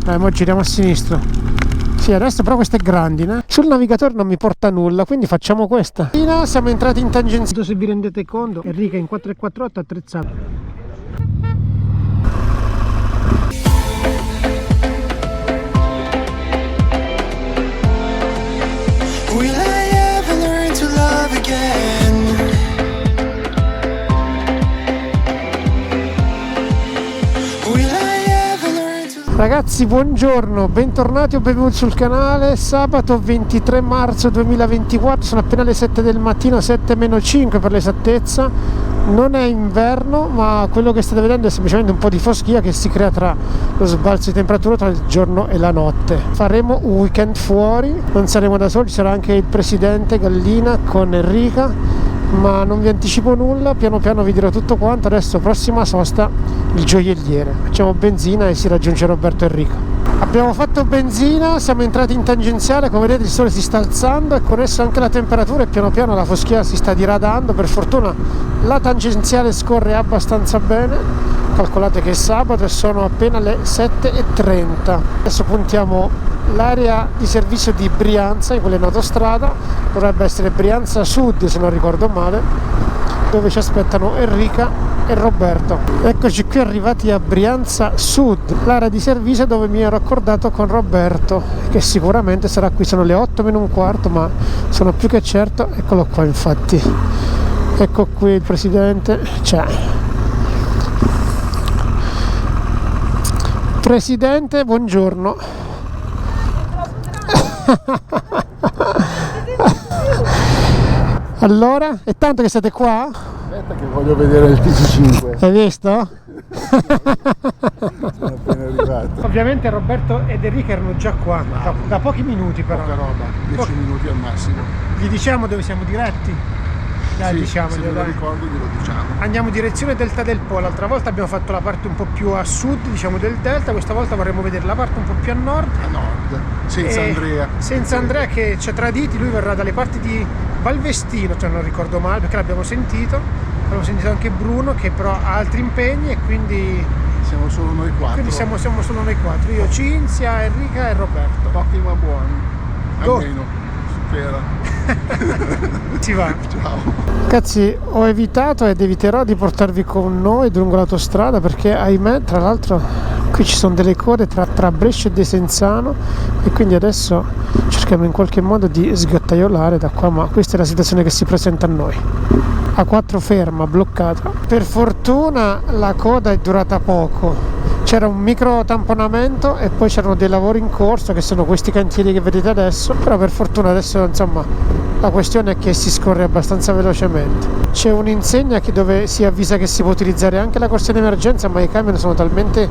Dai, mo giriamo a sinistra. Sì, adesso però questa è grandine. Sul navigatore non mi porta nulla, quindi facciamo questa. Siamo entrati in tangenziale. Se vi rendete conto, Enrica in 448 attrezzato. Will I ever learn to love again? Will I ever learn to... Ragazzi, buongiorno, bentornati o benvenuti sul canale. Sabato 23 marzo 2024, sono appena le 7 del mattino, 7-5 per l'esattezza. Non è inverno, ma quello che state vedendo è semplicemente un po' di foschia che si crea tra lo sbalzo di temperatura tra il giorno e la notte. Faremo un weekend fuori, non saremo da soli, ci sarà anche il presidente Gallina con Enrica, ma non vi anticipo nulla, piano piano vi dirò tutto quanto. Adesso prossima sosta il gioielliere, facciamo benzina e si raggiunge Roberto e Enrica. Abbiamo fatto benzina, siamo entrati in tangenziale, come vedete il sole si sta alzando e con esso anche la temperatura e piano piano la foschia si sta diradando. Per fortuna la tangenziale scorre abbastanza bene, calcolate che è sabato e sono appena le 7:30. Adesso puntiamo l'area di servizio di Brianza, quella in autostrada, dovrebbe essere Brianza Sud se non ricordo male, dove ci aspettano Enrica e Roberto. Eccoci qui arrivati a Brianza Sud, l'area di servizio dove mi ero accordato con Roberto, che sicuramente sarà qui. Sono le 8:15, ma sono più che certo. Eccolo qua, infatti, ecco qui il presidente. Presidente, buongiorno. Allora, è tanto che siete qua? Aspetta che voglio vedere il TG5. Hai visto? Sono appena arrivato. Ovviamente Roberto ed Enrica erano già qua, da pochi minuti però. Poca roba, 10 minuti al massimo. Gli diciamo dove siamo diretti? Dai, Sì, diciamo, se me lo ricordo glielo diciamo. Andiamo direzione Delta del Po. L'altra volta abbiamo fatto la parte un po' più a sud, diciamo, del Delta. Questa volta vorremmo vedere la parte un po' più a nord. A nord, senza Andrea. Senza Andrea che ci ha traditi, lui verrà dalle parti di Valvestino, cioè non ricordo male perché l'abbiamo sentito. Abbiamo sentito anche Bruno che però ha altri impegni e quindi siamo solo noi quattro. Quindi siamo solo noi quattro, io, Cinzia, Enrica e Roberto. Pochi ma buoni. Go. Almeno, spera. Si va. Ciao. Ragazzi, ho evitato ed eviterò di portarvi con noi lungo l'autostrada perché, ahimè, tra l'altro qui ci sono delle code tra Brescia e Desenzano e quindi adesso cerchiamo in qualche modo di sgattaiolare da qua, ma questa è la situazione che si presenta a noi. A4 ferma, bloccata. Per fortuna la coda è durata poco. C'era un micro tamponamento e poi c'erano dei lavori in corso che sono questi cantieri che vedete adesso, però per fortuna adesso insomma la questione è che si scorre abbastanza velocemente. C'è un'insegna dove si avvisa che si può utilizzare anche la corsia d'emergenza, ma i camion sono talmente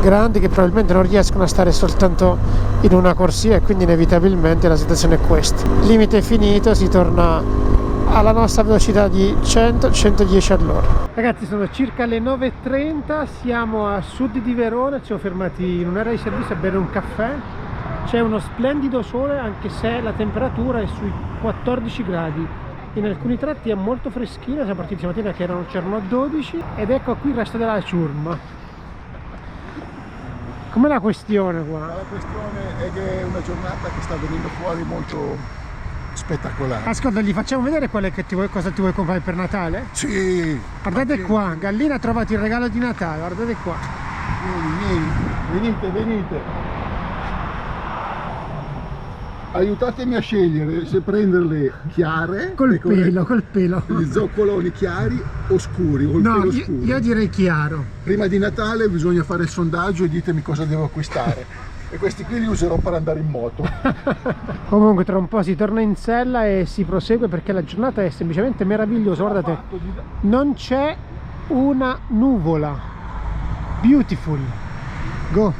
grandi che probabilmente non riescono a stare soltanto in una corsia e quindi inevitabilmente la situazione è questa. Limite finito, si torna alla nostra velocità di 100-110 all'ora. Ragazzi, sono circa le 9:30, siamo a sud di Verona, ci siamo fermati in un'area di servizio a bere un caffè. C'è uno splendido sole anche se la temperatura è sui 14 gradi. In alcuni tratti è molto freschina, siamo partiti stamattina che c'erano 12 ed ecco qui il resto della ciurma. Com'è la questione qua? La questione è che è una giornata che sta venendo fuori molto spettacolare. Ascolta, gli facciamo vedere cosa ti vuoi comprare per Natale? Sì. Guardate qua, Gallina ha trovato il regalo di Natale, guardate qua. Vieni, venite. Aiutatemi a scegliere se prenderle chiare Col pelo. gli zoccoloni chiari o scuri. No, io direi chiaro. Prima di Natale bisogna fare il sondaggio e ditemi cosa devo acquistare. E questi qui li userò per andare in moto. Comunque tra un po' si torna in sella e si prosegue perché la giornata è semplicemente meravigliosa. Guardate, non c'è una nuvola. Beautiful. Go,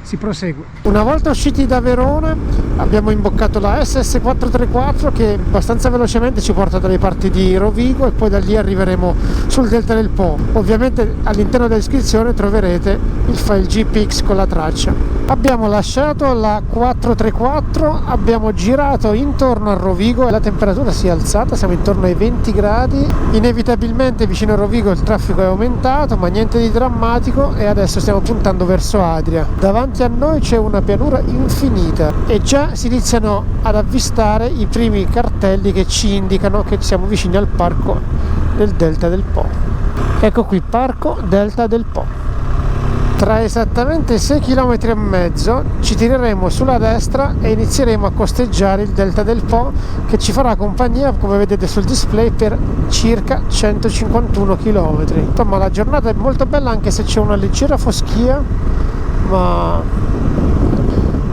si prosegue. Una volta usciti da Verona Abbiamo imboccato la SS434 che abbastanza velocemente ci porta dalle parti di Rovigo e poi da lì arriveremo sul delta del Po. Ovviamente all'interno della descrizione troverete il file GPX con la traccia. Abbiamo lasciato la 434, abbiamo girato intorno a Rovigo e la temperatura si è alzata, siamo intorno ai 20 gradi. Inevitabilmente vicino a Rovigo il traffico è aumentato, ma niente di drammatico, e adesso stiamo puntando verso Adria. Davanti a noi c'è una pianura infinita e già si iniziano ad avvistare i primi cartelli che ci indicano che siamo vicini al parco del delta del Po. Ecco qui, parco delta del Po. Tra esattamente 6 km e mezzo ci tireremo sulla destra e inizieremo a costeggiare il delta del Po, che ci farà compagnia, come vedete sul display, per circa 151 km. Insomma, la giornata è molto bella anche se c'è una leggera foschia, ma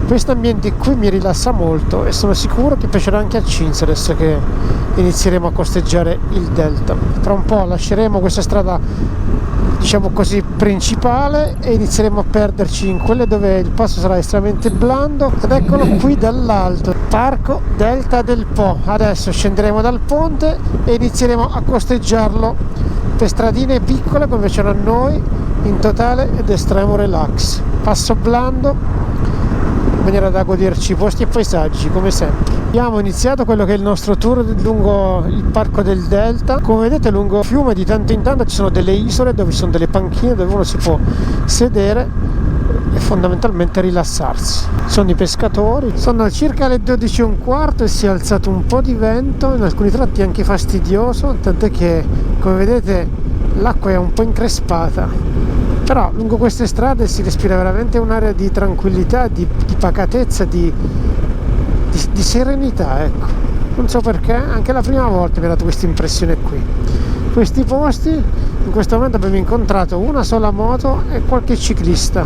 questo ambiente qui mi rilassa molto e sono sicuro che piacerà anche a Cinzia adesso che inizieremo a costeggiare il delta. Tra un po' lasceremo questa strada, diciamo così, principale e inizieremo a perderci in quelle dove il passo sarà estremamente blando. Ed eccolo qui dall'alto, parco delta del Po. Adesso scenderemo dal ponte e inizieremo a costeggiarlo per stradine piccole come piacciono a noi, in totale ed estremo relax, passo blando, in maniera da goderci i posti e paesaggi come sempre. Abbiamo iniziato quello che è il nostro tour lungo il parco del delta. Come vedete, lungo il fiume di tanto in tanto ci sono delle isole dove ci sono delle panchine dove uno si può sedere e fondamentalmente rilassarsi. Sono i pescatori, sono circa le 12:15 e si è alzato un po' di vento, in alcuni tratti anche fastidioso, tant'è che, come vedete, l'acqua è un po' increspata. Però lungo queste strade si respira veramente un'area di tranquillità, di pacatezza, di serenità, ecco. Non so perché, anche la prima volta mi ha dato questa impressione qui. Questi posti, in questo momento abbiamo incontrato una sola moto e qualche ciclista.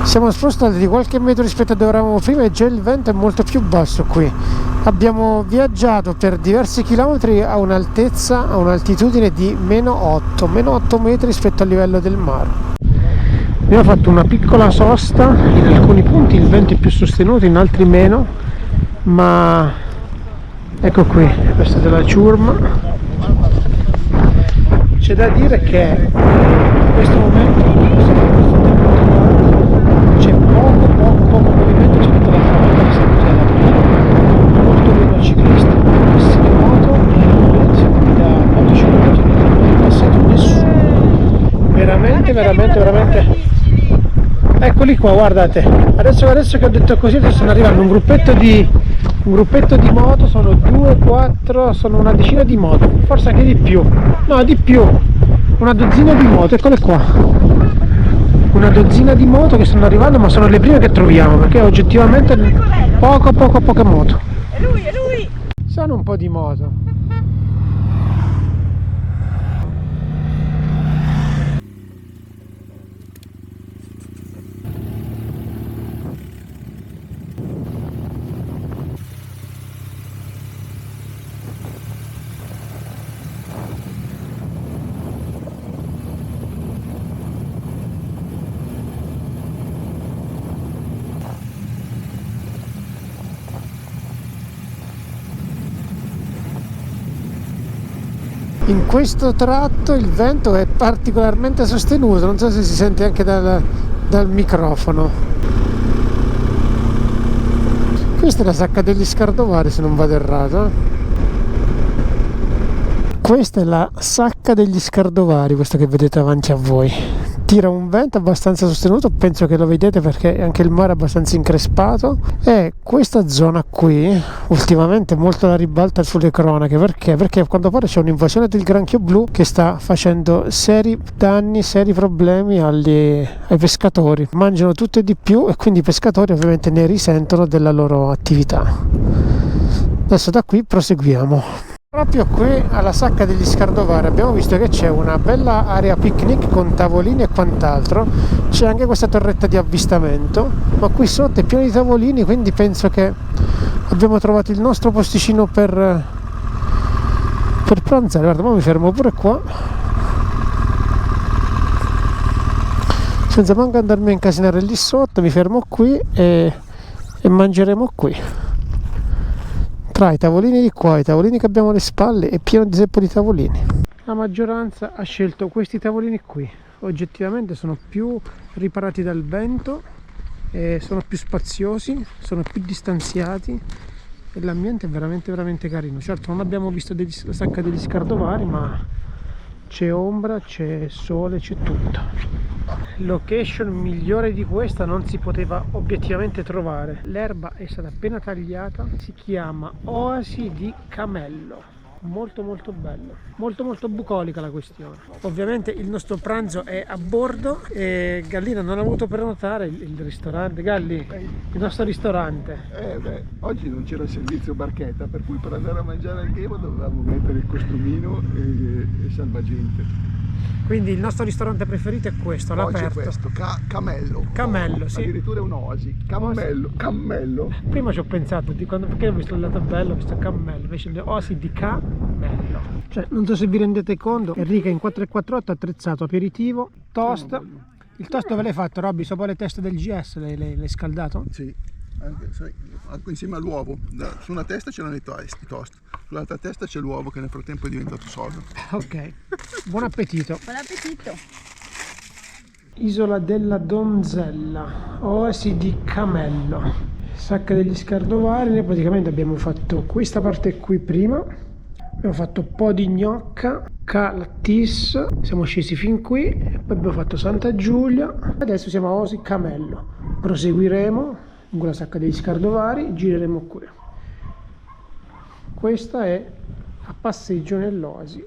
Siamo spostati di qualche metro rispetto a dove eravamo prima e già il vento è molto più basso qui. Abbiamo viaggiato per diversi chilometri a un'altezza, a un'altitudine di meno 8 metri rispetto al livello del mare. Abbiamo fatto una piccola sosta, in alcuni punti il vento è più sostenuto, in altri meno, ma ecco qui, questa è della ciurma. C'è da dire che in questo momento c'è poco movimento rispetto alla volta che siamo usati prima, molto meno ciclisti, pochissime moto, siamo qui da 4-5 km, non è passato nessuno, veramente. Eccoli qua, guardate, adesso che ho detto così, adesso stanno arrivando un gruppetto di moto, sono 2, 4, sono una decina di moto, forse anche di più, no, di più, una dozzina di moto, eccole qua, una dozzina di moto che stanno arrivando, ma sono le prime che troviamo, perché oggettivamente poche moto. È lui! Sono un po' di moto. In questo tratto il vento è particolarmente sostenuto, non so se si sente anche dal microfono. Questa è la sacca degli Scardovari, se non vado errato. Questa è la sacca degli Scardovari, questa che vedete avanti a voi. Tira un vento abbastanza sostenuto, penso che lo vedete perché anche il mare è abbastanza increspato, e questa zona qui ultimamente è molto alla ribalta sulle cronache. Perché? Perché a quanto pare c'è un'invasione del granchio blu che sta facendo seri danni, seri problemi ai pescatori. Mangiano tutto e di più e quindi i pescatori ovviamente ne risentono della loro attività. Adesso da qui proseguiamo. Proprio qui alla sacca degli Scardovari abbiamo visto che c'è una bella area picnic con tavolini e quant'altro, c'è anche questa torretta di avvistamento, ma qui sotto è pieno di tavolini, quindi penso che abbiamo trovato il nostro posticino per pranzare. Guarda, ma mi fermo pure qua senza manco andarmi a incasinare lì sotto, mi fermo qui e mangeremo qui. Tra i tavolini di qua e i tavolini che abbiamo alle spalle è pieno di zeppo di tavolini. La maggioranza ha scelto questi tavolini qui. Oggettivamente sono più riparati dal vento, sono più spaziosi, sono più distanziati e l'ambiente è veramente veramente carino. Certo non abbiamo visto la sacca degli Scardovari, ma c'è ombra, c'è sole, c'è tutto. Location migliore di questa non si poteva obiettivamente trovare. L'erba è stata appena tagliata, si chiama Oasi di Camello. Molto molto bello, molto molto bucolica la questione. Ovviamente il nostro pranzo è a bordo e Gallina non ha voluto prenotare il ristorante. Galli, il nostro ristorante. Oggi non c'era il servizio barchetta, per cui per andare a mangiare al Ghebo dovevamo mettere il costumino e salvagente. Quindi il nostro ristorante preferito è questo, all'aperto. C'è questo, Camello. Camello, sì. Addirittura un oasi. Cammello. Prima ci ho pensato, perché ho visto il tabello, ho visto Cammello, invece le Oasi di Camello. Cioè, non so se vi rendete conto, Enrica in 448 ha attrezzato aperitivo, toast. Il toast dove l'hai fatto, Robby? Sopra le teste del GS l'hai scaldato? Sì, anche insieme all'uovo. Su una testa c'erano i toast, sull'altra testa c'è l'uovo che nel frattempo è diventato sodo. Ok, buon appetito. Buon appetito. Isola della Donzella, Oasi di Camello, Sacca degli Scardovari. Noi praticamente abbiamo fatto questa parte qui prima, abbiamo fatto Po di Gnocca, Calattis, siamo scesi fin qui e poi abbiamo fatto Santa Giulia. Adesso siamo a Oasi Camello, proseguiremo in quella Sacca degli Scardovari, gireremo qui. Questa è a passeggio nell'Oasi.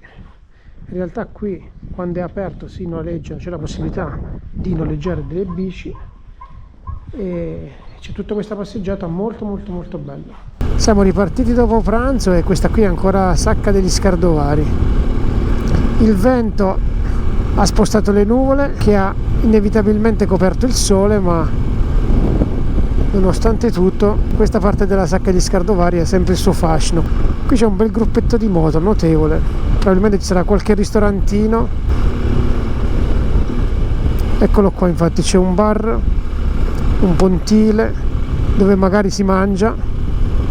In realtà qui quando è aperto si noleggia, c'è la possibilità di noleggiare delle bici e c'è tutta questa passeggiata molto molto molto bella. Siamo ripartiti dopo pranzo e questa qui è ancora Sacca degli Scardovari. Il vento ha spostato le nuvole che ha inevitabilmente coperto il sole, ma nonostante tutto questa parte della Sacca degli Scardovari ha sempre il suo fascino. Qui c'è un bel gruppetto di moto notevole, probabilmente ci sarà qualche ristorantino. Eccolo qua, infatti c'è un bar, un pontile dove magari si mangia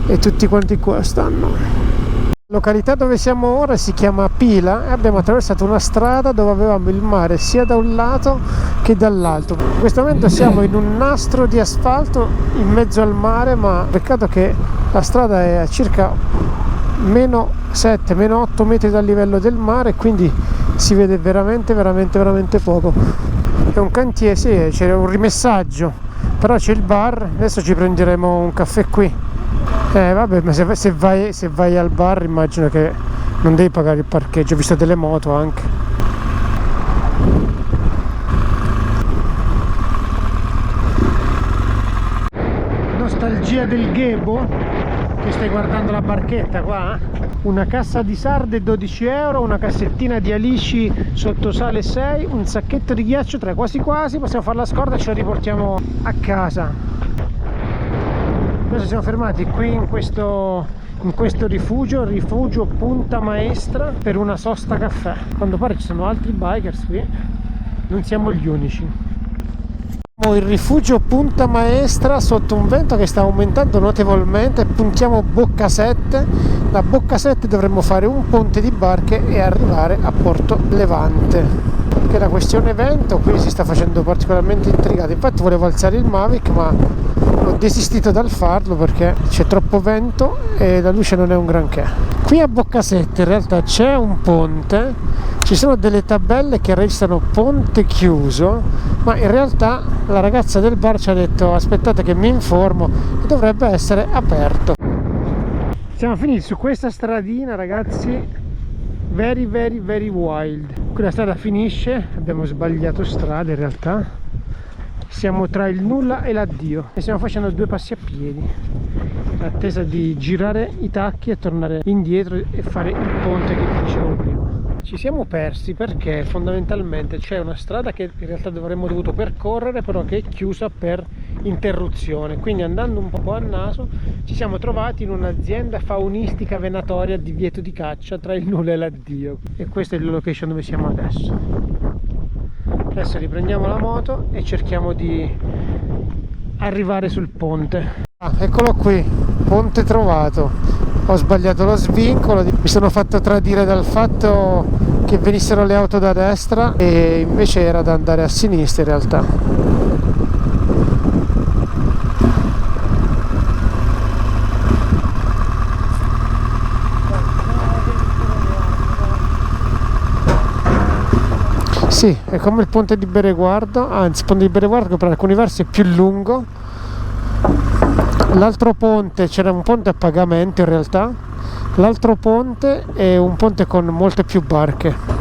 e tutti quanti qua stanno. La località dove siamo ora si chiama Pila e abbiamo attraversato una strada dove avevamo il mare sia da un lato che dall'altro. In questo momento siamo in un nastro di asfalto in mezzo al mare, ma peccato che la strada è a circa meno 7, meno 8 metri dal livello del mare, quindi si vede veramente veramente veramente poco. È un cantiere, sì, c'è un rimessaggio, però c'è il bar. Adesso ci prenderemo un caffè qui. Vabbè, ma se vai al bar immagino che non devi pagare il parcheggio, ho visto delle moto anche. Nostalgia del Ghebo, che stai guardando la barchetta qua? Una cassa di sarde 12 euro, una cassettina di alici sotto sale 6, un sacchetto di ghiaccio 3, quasi quasi possiamo fare la scorta e ce la riportiamo a casa. Adesso siamo fermati qui in questo rifugio Punta Maestra, per una sosta caffè. Quando pare ci sono altri bikers qui, non siamo gli unici. Il rifugio Punta Maestra sotto un vento che sta aumentando notevolmente, puntiamo Bocca 7. Da Bocca 7 dovremmo fare un ponte di barche e arrivare a Porto Levante. Che la questione vento qui si sta facendo particolarmente intrigata. Infatti volevo alzare il Mavic, ma ho desistito dal farlo perché c'è troppo vento e la luce non è un granché. Qui a Bocca 7 in realtà c'è un ponte, ci sono delle tabelle che registrano ponte chiuso, ma in realtà la ragazza del bar ci ha detto aspettate che mi informo e dovrebbe essere aperto. Siamo finiti su questa stradina, ragazzi, very very very wild. Qui la strada finisce, abbiamo sbagliato strada in realtà, siamo tra il nulla e l'addio e stiamo facendo 2 passi a piedi in attesa di girare i tacchi e tornare indietro e fare il ponte che vi dicevo prima. Ci siamo persi perché fondamentalmente c'è una strada che in realtà avremmo dovuto percorrere, però che è chiusa per interruzione, quindi andando un po' a naso ci siamo trovati in un'azienda faunistica venatoria di vieto di caccia tra il nulla e l'addio, e questa è la location dove siamo adesso. Adesso riprendiamo la moto e cerchiamo di arrivare sul ponte. Eccolo qui, ponte trovato. ho sbagliato lo svincolo, mi sono fatto tradire dal fatto che venissero le auto da destra e invece era da andare a sinistra in realtà. Sì, è come il ponte di Bereguardo, anzi il ponte di Bereguardo che per alcuni versi è più lungo. L'altro ponte, c'era un ponte a pagamento in realtà, l'altro ponte è un ponte con molte più barche.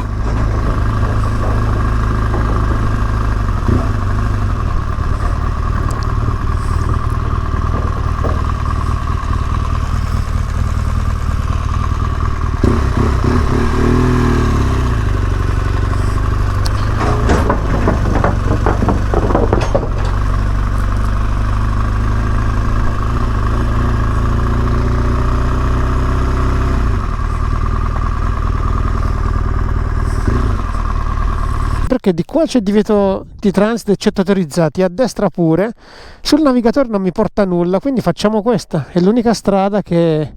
Perché di qua c'è divieto di transito eccetto autorizzati, a destra pure, sul navigatore non mi porta nulla, quindi facciamo questa, è l'unica strada che è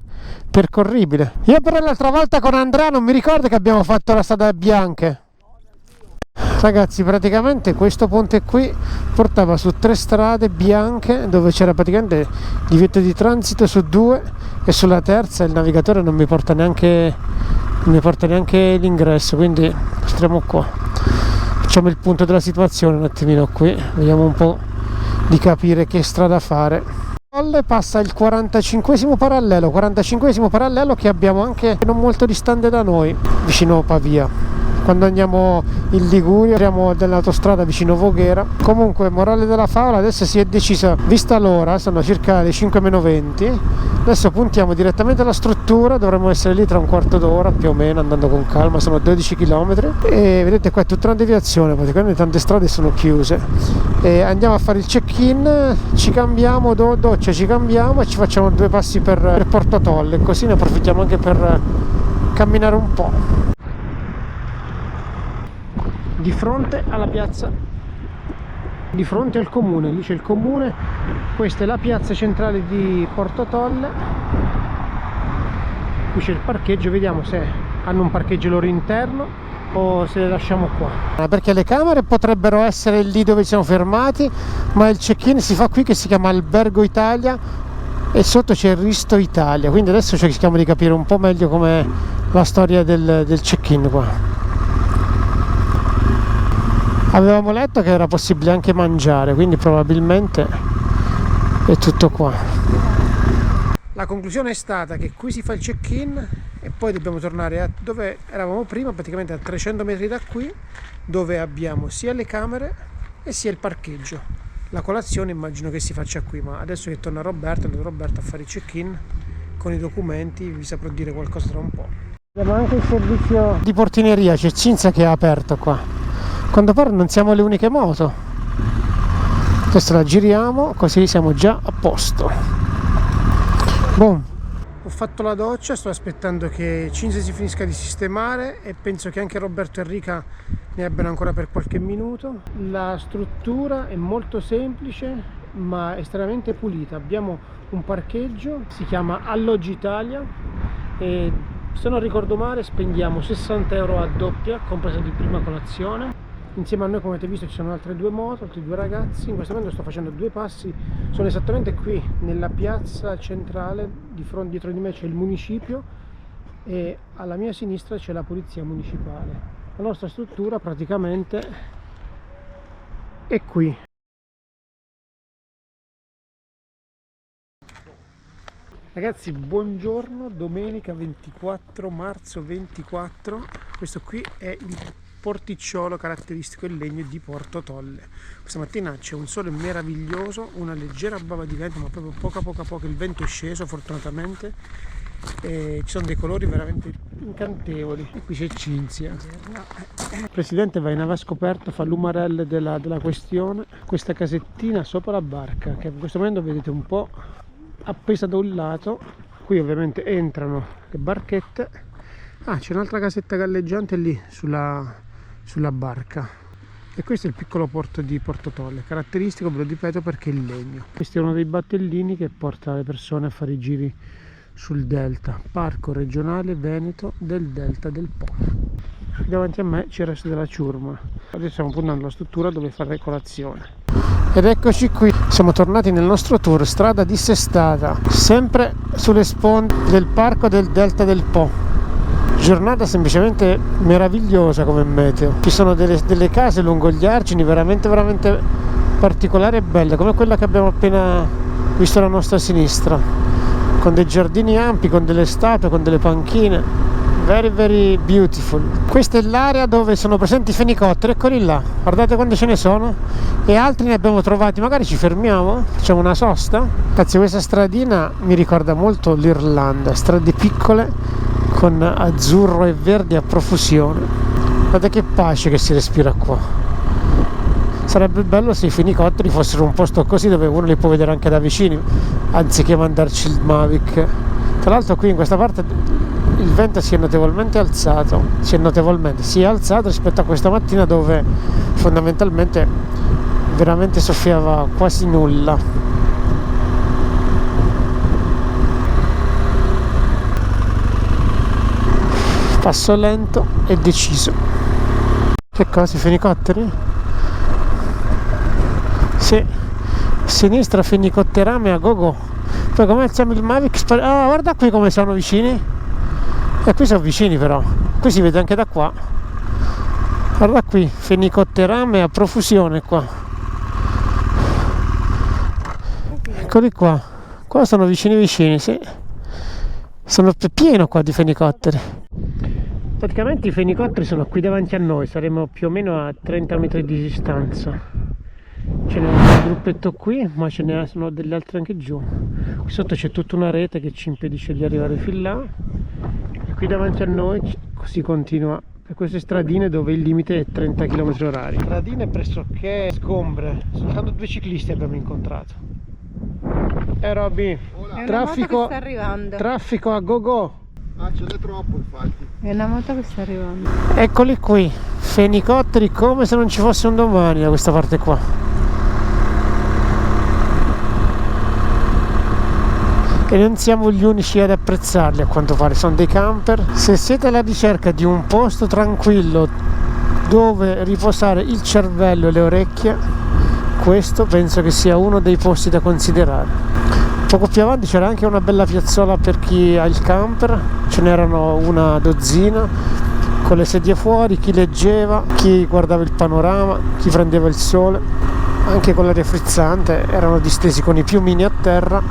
percorribile. Io però l'altra volta con Andrea non mi ricordo che abbiamo fatto la strada bianche. Ragazzi, praticamente questo ponte qui portava su 3 strade bianche dove c'era praticamente divieto di transito su 2 e sulla terza il navigatore non mi porta neanche l'ingresso, quindi stiamo qua. Facciamo il punto della situazione un attimino qui, vediamo un po' di capire che strada fare. Passa il 45esimo parallelo che abbiamo anche non molto distante da noi, vicino Pavia. Quando andiamo in Liguria andiamo dell'autostrada vicino Voghera. Comunque, morale della favola, adesso si è decisa, vista l'ora, sono circa le 5:20, adesso puntiamo direttamente alla struttura, dovremmo essere lì tra un quarto d'ora più o meno, andando con calma, sono 12 km e vedete qua è tutta una deviazione, praticamente tante strade sono chiuse. E andiamo a fare il check-in, ci cambiamo, doccia, ci cambiamo e ci facciamo 2 passi per Porto Tolle, così ne approfittiamo anche per camminare un po'. Di fronte alla piazza, di fronte al comune, lì c'è il comune, questa è la piazza centrale di Porto Tolle, qui c'è il parcheggio, vediamo se hanno un parcheggio loro interno o se le lasciamo qua, perché le camere potrebbero essere lì dove ci siamo fermati, ma il check-in si fa qui che si chiama Albergo Italia e sotto c'è il Risto Italia, quindi adesso cerchiamo di capire un po' meglio com'è la storia del check-in qua. Avevamo letto che era possibile anche mangiare, quindi probabilmente è tutto qua. La conclusione è stata che qui si fa il check-in e poi dobbiamo tornare a dove eravamo prima, praticamente a 300 metri da qui, dove abbiamo sia le camere e sia il parcheggio. La colazione immagino che si faccia qui, ma adesso che torna Roberto, andrò Roberto a fare il check-in con i documenti, vi saprò dire qualcosa tra un po'. Abbiamo anche il servizio di portineria, c'è Cinzia che è aperto qua. Quando pare non siamo le uniche moto. Adesso la giriamo così siamo già a posto. Boom. Ho fatto la doccia, sto aspettando che Cinzia si finisca di sistemare e penso che anche Roberto e Enrica ne abbiano ancora per qualche minuto. La struttura è molto semplice ma estremamente pulita. Abbiamo un parcheggio, si chiama Alloggi Italia e se non ricordo male spendiamo 60 euro a doppia, compresa di prima colazione. Insieme a noi, come avete visto, ci sono altre 2 moto, altri 2 ragazzi. In questo momento sto facendo 2 passi, sono esattamente qui nella piazza centrale, dietro di me c'è il municipio e alla mia sinistra c'è la polizia municipale. La nostra struttura praticamente è qui. Ragazzi, buongiorno, domenica 24 marzo 24, questo qui è il porticciolo caratteristico in legno di Porto Tolle. Questa mattina c'è un sole meraviglioso, una leggera bava di vento, ma proprio poco, il vento è sceso fortunatamente e ci sono dei colori veramente incantevoli. E qui c'è Cinzia. Il presidente va in nave scoperto, fa l'umarelle della questione, questa casettina sopra la barca che in questo momento vedete un po' appesa da un lato. Qui ovviamente entrano le barchette. C'è un'altra casetta galleggiante lì sulla barca e questo è il piccolo porto di Porto Tolle, caratteristico, ve lo ripeto, perché è in legno. Questo è uno dei battellini che porta le persone a fare i giri sul delta, Parco Regionale Veneto del Delta del Po. Davanti a me c'è il resto della ciurma. Adesso stiamo puntando la struttura dove fare colazione. Ed eccoci qui, siamo tornati nel nostro tour, strada dissestata, sempre sulle sponde del Parco del Delta del Po. Giornata semplicemente meravigliosa come meteo. Ci sono delle case lungo gli argini veramente particolari e belle, come quella che abbiamo appena visto alla nostra sinistra, con dei giardini ampi, con delle statue, con delle panchine. Very beautiful. Questa è l'area dove sono presenti i fenicotteri, eccoli là, guardate quante ce ne sono, e altri ne abbiamo trovati. Magari ci fermiamo, facciamo una sosta. Ragazzi, questa stradina mi ricorda molto l'Irlanda, strade piccole con azzurro e verde a profusione. Guardate che pace che si respira qua. Sarebbe bello se i fenicotteri fossero un posto così dove uno li può vedere anche da vicini, anziché mandarci il Mavic. Tra l'altro qui in questa parte il vento si è notevolmente alzato, si è alzato rispetto a questa mattina dove fondamentalmente veramente soffiava quasi nulla. Passo lento e deciso. Che cosa, i fenicotteri? Sì, a sinistra fenicotterame a gogo. Poi come alziamo il Mavic guarda qui come sono vicini. E qui sono vicini però, qui si vede anche da qua. Guarda qui, fenicotterame a profusione qua. Eccoli qua, qua sono vicini, sì. Sono pieno qua di fenicotteri. Praticamente i fenicotteri sono qui davanti a noi, saremo più o meno a 30 metri di distanza. Ce n'è un gruppetto qui, ma ce ne sono delle altre anche giù. Qui sotto c'è tutta una rete che ci impedisce di arrivare fin là. E qui davanti a noi si continua per queste stradine dove il limite è 30 km/h. Stradine pressoché sgombre, soltanto 2 ciclisti abbiamo incontrato. Robby, traffico a go go. Ce n'è troppo infatti. È una moto che sta arrivando. Eccoli qui, fenicotteri come se non ci fosse un domani da questa parte qua. E non siamo gli unici ad apprezzarli, a quanto pare sono dei camper. Se siete alla ricerca di un posto tranquillo dove riposare il cervello e le orecchie, questo penso che sia uno dei posti da considerare. Poco più avanti c'era anche una bella piazzola per chi ha il camper, ce n'erano una dozzina con le sedie fuori, chi leggeva, chi guardava il panorama, chi prendeva il sole, anche con l'aria frizzante, erano distesi con i piumini a terra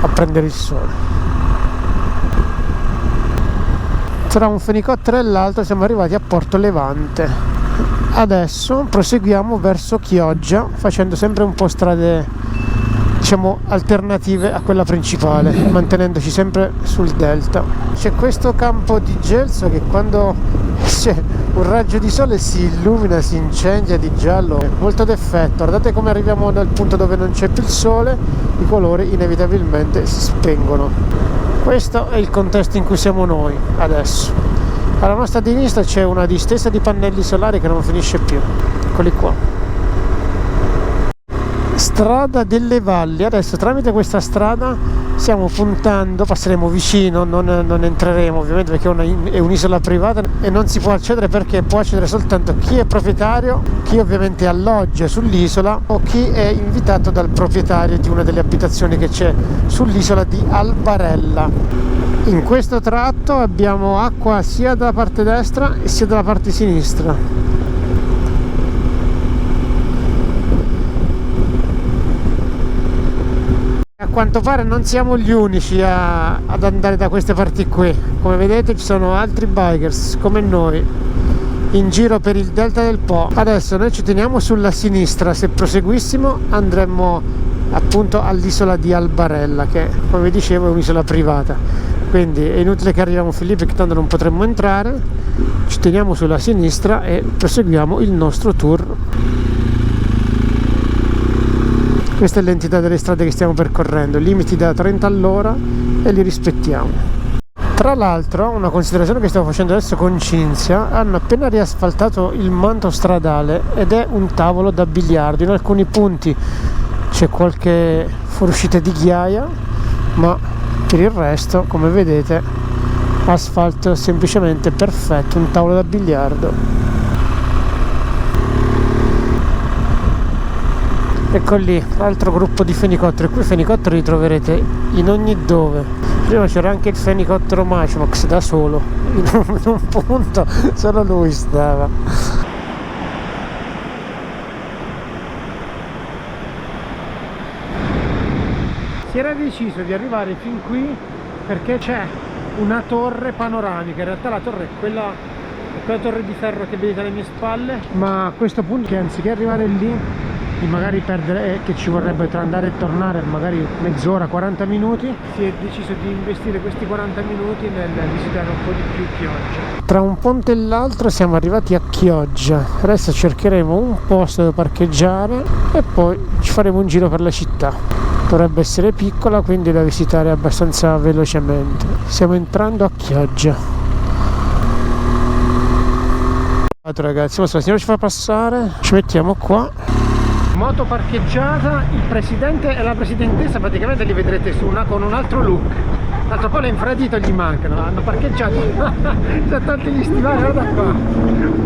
a prendere il sole. Tra un fenicottero e l'altro siamo arrivati a Porto Levante. Adesso proseguiamo verso Chioggia, facendo sempre un po' strade, diciamo, alternative a quella principale, mantenendoci sempre sul delta. C'è questo campo di gelso che quando c'è un raggio di sole si illumina, si incendia di giallo, molto d'effetto. Guardate come arriviamo dal punto dove non c'è più il sole, i colori inevitabilmente si spengono. Questo è il contesto in cui siamo noi adesso. Alla nostra sinistra c'è una distesa di pannelli solari che non finisce più. Eccoli qua. Strada delle Valli. Adesso tramite questa strada stiamo puntando, passeremo vicino, non entreremo ovviamente perché è un'isola privata e non si può accedere, perché può accedere soltanto chi è proprietario, chi ovviamente alloggia sull'isola o chi è invitato dal proprietario di una delle abitazioni che c'è sull'isola di Albarella. In questo tratto abbiamo acqua sia dalla parte destra e sia dalla parte sinistra. A quanto pare non siamo gli unici ad andare da queste parti qui. Come vedete ci sono altri bikers come noi in giro per il Delta del Po. Adesso noi ci teniamo sulla sinistra, se proseguissimo andremmo appunto all'isola di Albarella, che come vi dicevo è un'isola privata, quindi è inutile che arriviamo fin lì perché tanto non potremmo entrare. Ci teniamo sulla sinistra e proseguiamo il nostro tour. Questa è l'entità delle strade che stiamo percorrendo, limiti da 30 all'ora e li rispettiamo. Tra l'altro, una considerazione che stiamo facendo adesso con Cinzia, hanno appena riasfaltato il manto stradale ed è un tavolo da biliardo. In alcuni punti c'è qualche fuoriuscita di ghiaia, ma Per il resto, come vedete, asfalto semplicemente perfetto, un tavolo da biliardo. Ecco lì, altro gruppo di fenicotteri. Qui fenicotteri li troverete in ogni dove. Prima c'era anche il fenicottero Matchbox da solo, in un punto solo lui stava. Si era deciso di arrivare fin qui perché c'è una torre panoramica. In realtà la torre è quella torre di ferro che vedete alle mie spalle, ma a questo punto, che anziché arrivare lì e magari perdere, che ci vorrebbe tra andare e tornare magari mezz'ora, 40 minuti, si è deciso di investire questi 40 minuti nel visitare un po' di più Chioggia. Tra un ponte e l'altro siamo arrivati a Chioggia. Adesso cercheremo un posto dove parcheggiare e poi ci faremo un giro per la città. Dovrebbe essere piccola, quindi da visitare abbastanza velocemente. Stiamo entrando a Chioggia. Ragazzi, ma se la signora ci fa passare, ci mettiamo qua. Moto parcheggiata, il presidente e la presidentessa praticamente li vedrete su con un altro look. L'altro po' le infradito gli mancano, hanno parcheggiato. Sono tanti gli stivali, guarda qua.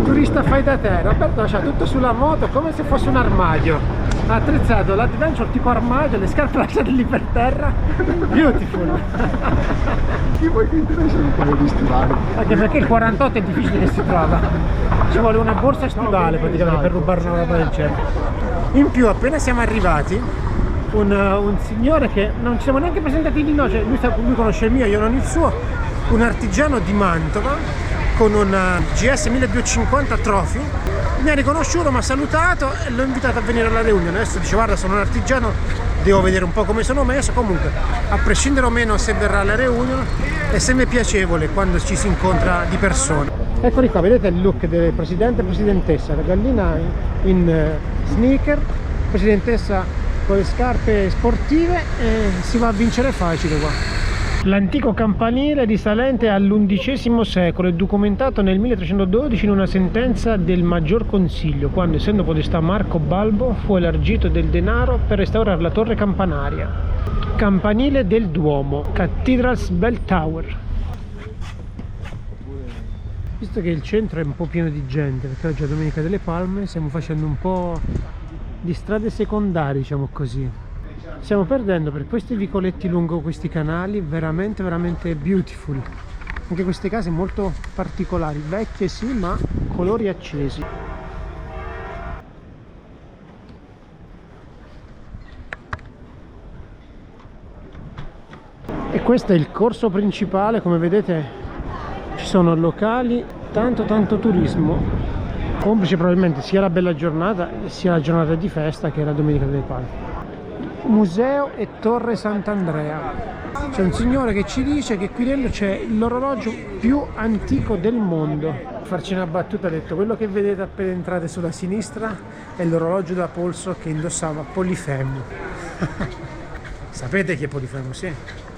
Turista fai da te. Roberto lascia tutto sulla moto come se fosse un armadio. Ha attrezzato l'adventure tipo armadio, le scarpe lasciate lì per terra. Beautiful. Chi vuoi che interessano come gli stivali? Anche perché il 48 è difficile che si trova. Ci vuole una borsa stivale praticamente per rubare una roba del genere. In più, appena siamo arrivati, un signore che non ci siamo neanche presentati di noi, cioè lui conosce il mio, io non il suo, un artigiano di Mantova con un GS 1250 Trophy, mi ha riconosciuto, mi ha salutato e l'ho invitato a venire alla riunione. Adesso dice: guarda, sono un artigiano, devo vedere un po' come sono messo. Comunque, a prescindere o meno se verrà alla riunione, è sempre piacevole quando ci si incontra di persona. Eccoli qua, vedete il look del presidente e presidentessa, la gallina in sneaker, presidentessa con le scarpe sportive, e si va a vincere facile qua. L'antico campanile risalente all'XI secolo è documentato nel 1312 in una sentenza del Maggior Consiglio, quando, essendo podestà Marco Balbo, fu elargito del denaro per restaurare la torre campanaria. Campanile del Duomo, Cathedral's Bell Tower. Visto che il centro è un po' pieno di gente, perché oggi è Domenica delle Palme, stiamo facendo un po' di strade secondarie, diciamo così. Stiamo perdendo per questi vicoletti lungo questi canali veramente beautiful. Anche queste case molto particolari, vecchie sì, ma colori accesi. E questo è il corso principale, come vedete. Ci sono locali, tanto turismo, complice probabilmente sia la bella giornata sia la giornata di festa che è la Domenica delle Palme. Museo e Torre Sant'Andrea. C'è un signore che ci dice che qui dentro c'è l'orologio più antico del mondo. Per farci una battuta ha detto: quello che vedete appena entrate sulla sinistra è l'orologio da polso che indossava Polifemo. Sapete chi è Polifemo? Sì?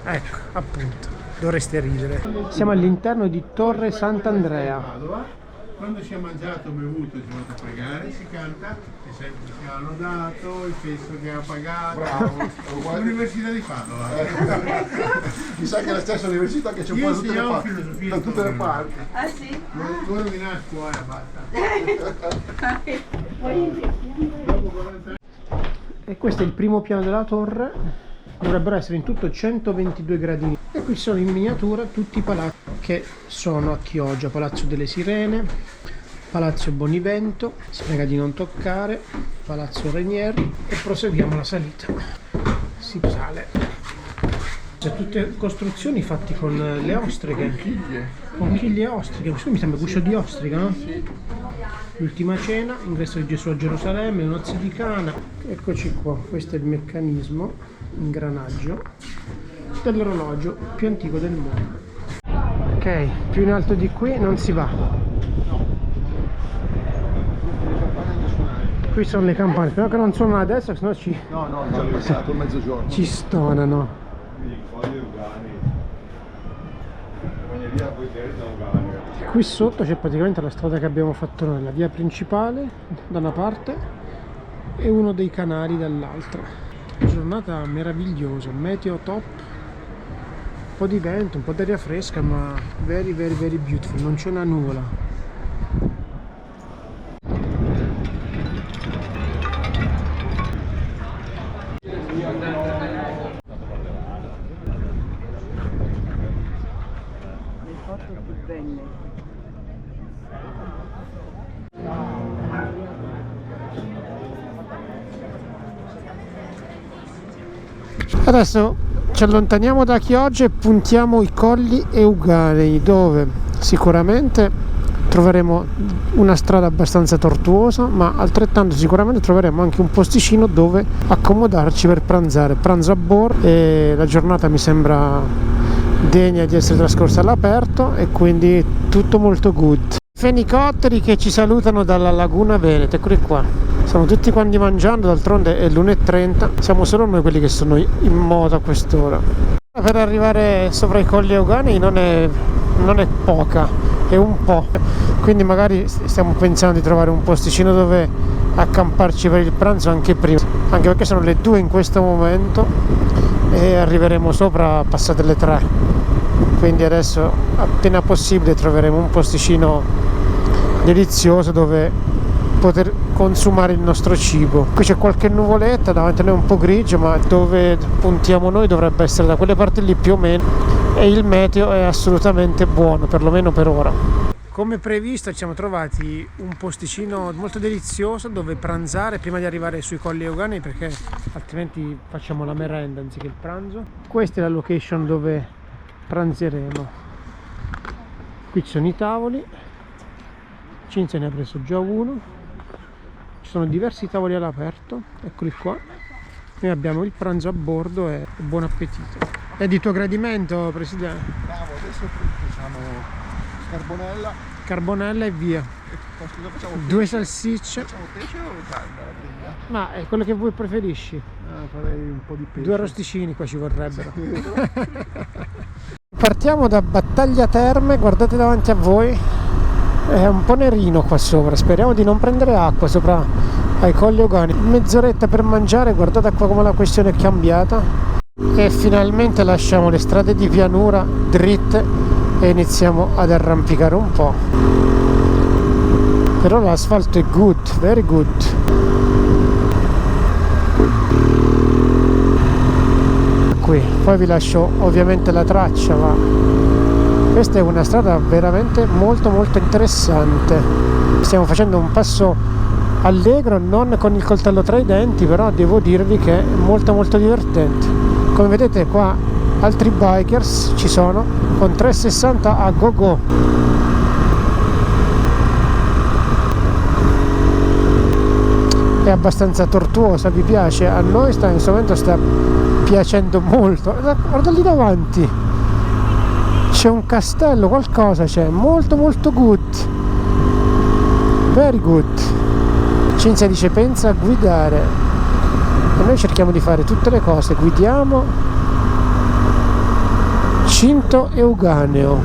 Ecco, appunto. Dovreste ridere. Siamo all'interno di Torre Sant'Andrea. Quando si è mangiato, bevuto e si va a pregare, si canta e sempre si ha lodato il festo che ha pagato. Bravo. L'Università di Padova. Mi sa che è la stessa università che c'è un po' da tutte le parti. Ah sì? Non rovinare a scuola, basta. E questo è il primo piano della torre. Dovrebbero essere in tutto 122 gradini. E qui sono in miniatura tutti i palazzi che sono a Chioggia: Palazzo delle Sirene, Palazzo Bonivento, si prega di non toccare, Palazzo Renier, e proseguiamo la salita. Si sale. C'è tutte costruzioni fatte con le ostriche. Conchiglie e ostriche. Questo mi sembra guscio di ostrica, no? Sì. L'ultima cena, ingresso di Gesù a Gerusalemme, nozze di Cana. Eccoci qua, questo è il meccanismo, ingranaggio dell'orologio più antico del mondo. Ok, più in alto di qui non si va. Qui sono le campane, spero che non suonano adesso, sennò ci... No, già passato mezzogiorno. Ci stonano. Qui sotto c'è praticamente la strada che abbiamo fatto noi, la via principale da una parte e uno dei canali dall'altra. Giornata meravigliosa, meteo top, po' di vento, un po' d'aria fresca, ma very very very beautiful, non c'è una nuvola. Adesso ci allontaniamo da Chioggia e puntiamo i Colli Euganei, dove sicuramente troveremo una strada abbastanza tortuosa, ma altrettanto sicuramente troveremo anche un posticino dove accomodarci per pranzare. Pranzo a bordo e la giornata mi sembra degna di essere trascorsa all'aperto e quindi tutto molto good. Fenicotteri che ci salutano dalla Laguna Veneta, eccoli qua. Stiamo tutti quanti mangiando, d'altronde è l'1:30, siamo solo noi quelli che sono in moto a quest'ora. Per arrivare sopra i Colli Euganei non è poca, è un po', quindi magari stiamo pensando di trovare un posticino dove accamparci per il pranzo anche prima, anche perché sono le 2 in questo momento e arriveremo sopra passate le 3, quindi adesso appena possibile troveremo un posticino delizioso dove poter consumare il nostro cibo. Qui c'è qualche nuvoletta, davanti a noi è un po' grigio, ma dove puntiamo noi dovrebbe essere da quelle parti lì più o meno, e il meteo è assolutamente buono, perlomeno per ora. Come previsto ci siamo trovati un posticino molto delizioso dove pranzare prima di arrivare sui Colli Euganei, perché altrimenti facciamo la merenda anziché il pranzo. Questa è la location dove pranzeremo. Qui ci sono i tavoli, Cinzia ne ha preso già uno. Ci sono diversi tavoli all'aperto, eccoli qua. Noi abbiamo il pranzo a bordo e buon appetito. È di tuo gradimento, Presidente? Bravo, adesso facciamo Carbonella e via. Cosa facciamo? 2 salsicce. Facciamo pesce o carne? Ma è quello che voi preferisci. Farei un po' di pesce. 2 arrosticini qua ci vorrebbero. Partiamo da Battaglia Terme, guardate davanti a voi. È un po' nerino qua sopra, speriamo di non prendere acqua sopra ai Colli Euganei. Mezz'oretta per mangiare, guardate qua come la questione è cambiata. E finalmente lasciamo le strade di pianura dritte e iniziamo ad arrampicare un po'. Però l'asfalto è good, very good. Qui, poi vi lascio ovviamente la traccia, ma questa è una strada veramente molto molto interessante. Stiamo facendo un passo allegro, non con il coltello tra i denti, però devo dirvi che è molto molto divertente. Come vedete qua altri bikers ci sono con 360 a go go. È abbastanza tortuosa, vi piace? A noi in questo momento sta piacendo molto. Guarda lì davanti, c'è un castello, qualcosa c'è, molto molto good, very good. Cinzia dice pensa a guidare e noi cerchiamo di fare tutte le cose, guidiamo. Cinto Euganeo.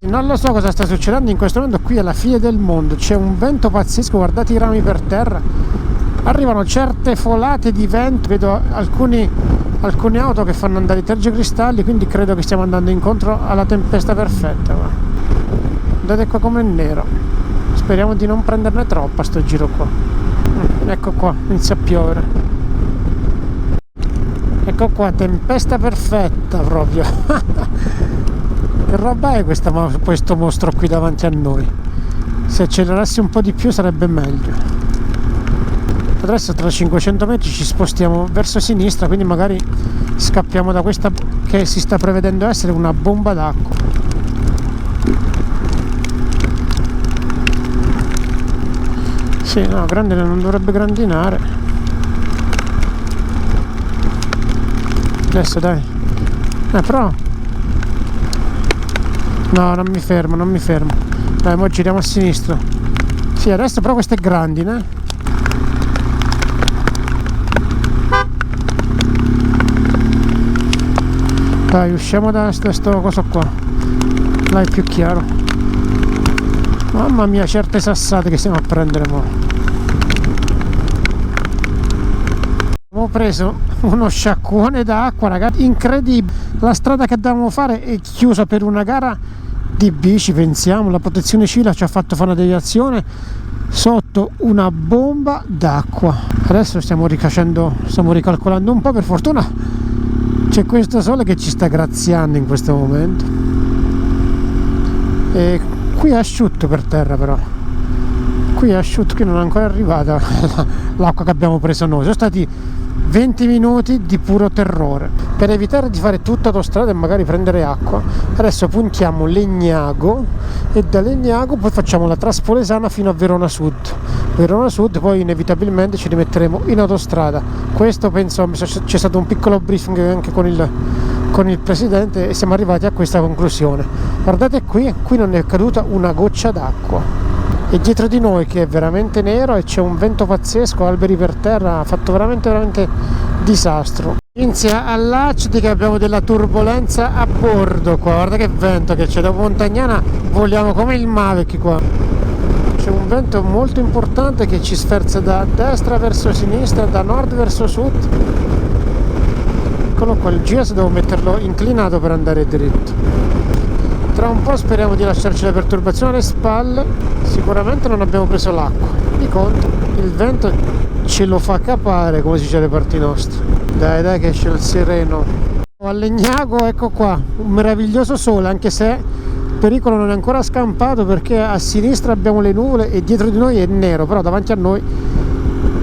Non lo so cosa sta succedendo in questo momento qui alla fine del mondo, c'è un vento pazzesco, guardate i rami per terra, arrivano certe folate di vento, vedo alcune auto che fanno andare i tergicristalli, quindi credo che stiamo andando incontro alla tempesta perfetta. Guardate qua com'è nero, speriamo di non prenderne troppa sto giro qua. Ecco qua, inizia a piovere, ecco qua, tempesta perfetta proprio. Che roba è questo mostro qui davanti a noi? Se accelerassi un po' di più sarebbe meglio. Adesso tra 500 metri ci spostiamo verso sinistra, quindi magari scappiamo da questa che si sta prevedendo essere una bomba d'acqua. Sì, no, grande non dovrebbe grandinare. Adesso dai. Però no, non mi fermo. Dai, mo giriamo a sinistra. Sì, adesso però questa è grandine. Dai, usciamo da sto coso qua. Là è più chiaro. Mamma mia, certe sassate che stiamo a prendere mo. Ho preso uno sciacquone d'acqua, ragazzi, incredibile. La strada che dovevamo fare è chiusa per una gara di bici, pensiamo. La protezione civile ci ha fatto fare una deviazione sotto una bomba d'acqua. Adesso stiamo ricalcolando un po'. Per fortuna c'è questo sole che ci sta graziando in questo momento, e qui è asciutto per terra, però qui è asciutto, qui non è ancora arrivata l'acqua che abbiamo preso noi. Sono stati 20 minuti di puro terrore. Per evitare di fare tutta autostrada e magari prendere acqua, adesso puntiamo Legnago, e da Legnago poi facciamo la Traspolesana fino a Verona Sud. Verona Sud, poi inevitabilmente ci rimetteremo in autostrada. Questo penso, c'è stato un piccolo briefing anche con il presidente e siamo arrivati a questa conclusione. Guardate qui non è caduta una goccia d'acqua. E dietro di noi, che è veramente nero, e c'è un vento pazzesco, alberi per terra, ha fatto veramente disastro. Inizia all'Acidi che abbiamo della turbolenza a bordo qua. Guarda che vento che c'è, dopo Montagnana voliamo come il Mavic qua. C'è un vento molto importante che ci sferza da destra verso sinistra, da nord verso sud. Eccolo qua, il GS devo metterlo inclinato per andare dritto. Tra un po' speriamo di lasciarci la perturbazione alle spalle. Sicuramente non abbiamo preso l'acqua, di contro il vento ce lo fa capare, come si dice alle parti nostre. Dai che esce il sereno. A Legnago, ecco qua, un meraviglioso sole, anche se il pericolo non è ancora scampato, perché a sinistra abbiamo le nuvole e dietro di noi è nero, però davanti a noi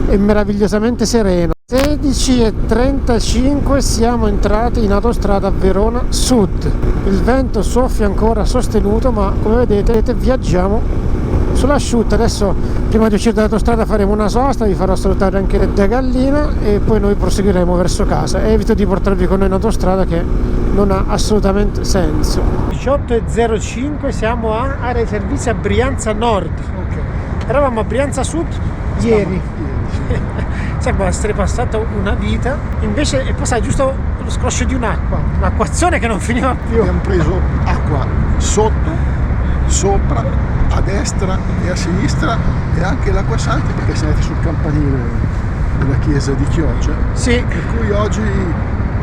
è meravigliosamente sereno. 16:35 siamo entrati in autostrada a Verona Sud. Il vento soffia ancora sostenuto, ma come vedete viaggiamo sull'asciutta. Adesso, prima di uscire dall'autostrada, faremo una sosta, vi farò salutare anche da Gallina e poi noi proseguiremo verso casa. Evito di portarvi con noi in autostrada, che non ha assolutamente senso. 18:05 siamo a area di servizio a Brianza Nord. Eravamo a Brianza Sud ieri. Sembra essere passata una vita, invece è passata giusto lo scroscio di un'acquazione che non finiva più. Abbiamo preso acqua sotto, sopra, a destra e a sinistra, e anche l'acqua salta, perché siamo andati sul campanile della chiesa di Chioggia. Sì. Per cui oggi,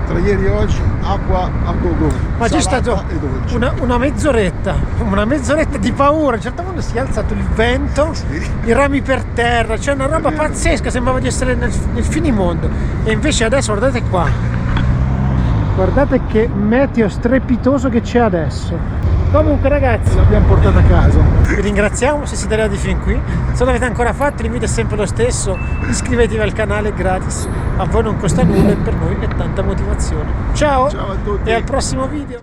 tra ieri e oggi, acqua a gogo. Ma c'è stato una mezz'oretta di paura. A un certo punto si è alzato il vento, Sì. i rami per terra, c'è una roba pazzesca, sembrava di essere nel finimondo. E invece adesso guardate qua, guardate che meteo strepitoso che c'è adesso. Comunque ragazzi, L'abbiamo portata a casa. vi ringraziamo se siete arrivati fin qui. Se non l'avete ancora fatto, l'invito è sempre lo stesso: iscrivetevi al canale, è gratis, a voi non costa nulla e per noi è tanta motivazione. Ciao, Ciao a tutti. e al prossimo video.